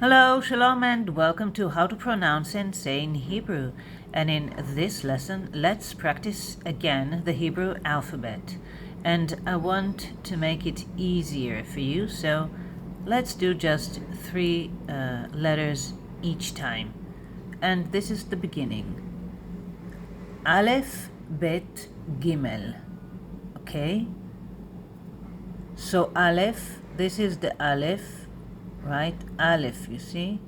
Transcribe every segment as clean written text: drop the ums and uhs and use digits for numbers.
Hello, Shalom, and welcome to How to Pronounce and Say in Hebrew. And in this lesson, let's practice again the Hebrew alphabet. And I want to make it easier for you, so let's do just three letters each time. And this is the beginning. Alef, Bet, Gimel. Okay? So Alef, this is the Alef. Right, Alef, you see.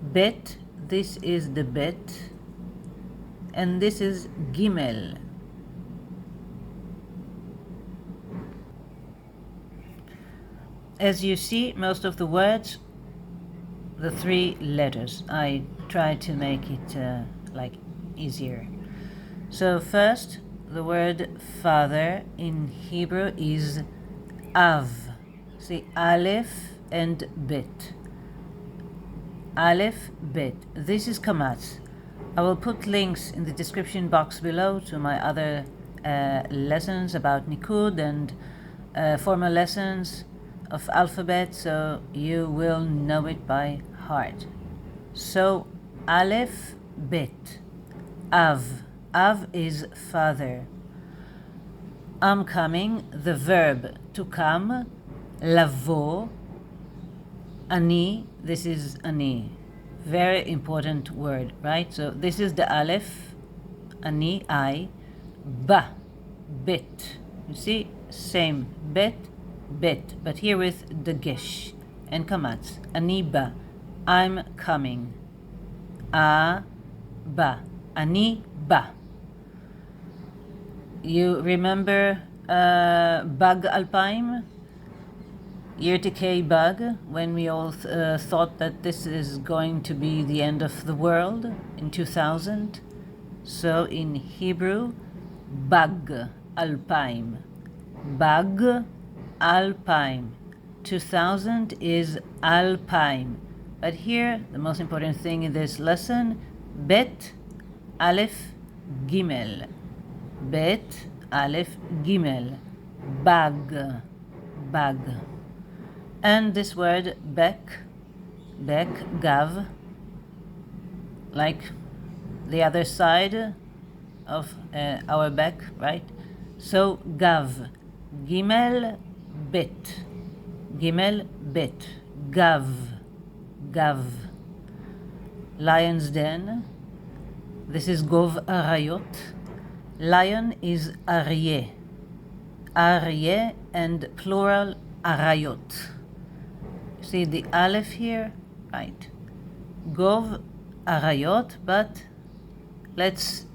Bet, this is the Bet, and this is Gimel. As you see, most of the words, the three letters. I try to make it easier. So first, the word father in Hebrew is Av. See, Alef and Bet. Alef, Bet. This is Kamatz. I will put links in the description box below to my other lessons about Nikud and formal lessons of alphabet, so you will know it by heart. So, Alef, Bet. Av. Av is father. I'm coming, the verb to come, lavo. Ani, this is ani. Very important word, right? So this is the Aleph, ani, I, ba, bet. You see, same, bet, bet, but here with the gesh and kamatz. Ani ba, I'm coming. A, ba, ani ba. You remember bug alpaim? Year decay bug, when we all thought that this is going to be the end of the world in 2000. So in Hebrew, bug alpaim. Bug alpaim. 2000 is alpaim. But here, the most important thing in this lesson, bet, alef, gimel. Bet, alef, gimel. Bug. Bug. And this word bek, gav, like the other side of our back, right? So gav, gimel, bet, gav, lion's den. This is gov arayot. Lion is aryeh, and plural arayot. See the Aleph here? Right. Gov arayot, but let's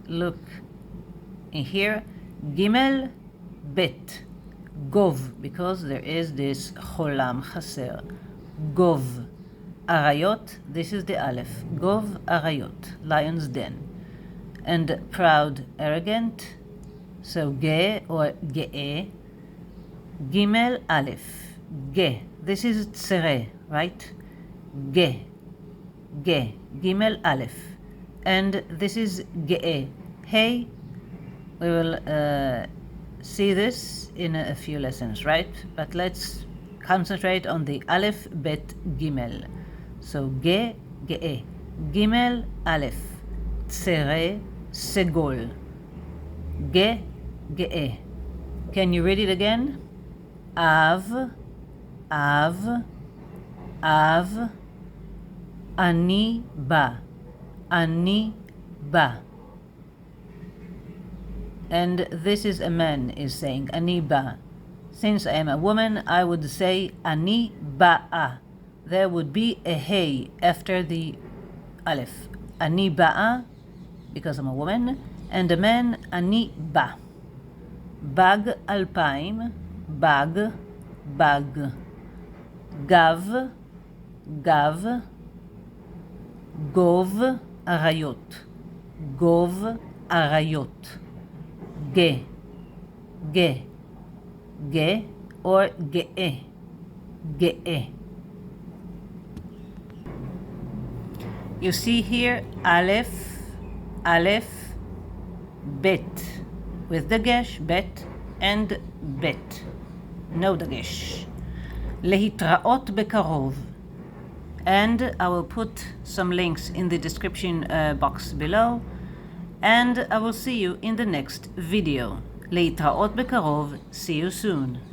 look in here. Gimel, bet. Gov, because there is this cholam chaser. Gov arayot, this is the Aleph. Gov arayot, lion's den. And proud, arrogant, so ge or ge'e. Gimel, Aleph, ge. This is tsere, right? Ge, gimel aleph. And this is ge'e. Hey, we will see this in a few lessons, right? But let's concentrate on the aleph, bet, gimel. So ge, ge'e. Gimel, aleph. Tsere, segol. Ge, ge'e. Can you read it again? Av, ani ba. And this is a man is saying, ani ba. Since I am a woman, I would say, ani ba'a. There would be a hey after the aleph. Ani ba'a, because I'm a woman, and a man, ani ba. Bag alpaim, bag. Gav, gov arayot, ge, or ge'e. You see here, Aleph, bet, with the gesh, bet, and bet. No dagesh. להתראות בקרוב. and I will put some links in the description box below, and I will see you in the next video. להתראות בקרוב, see you soon.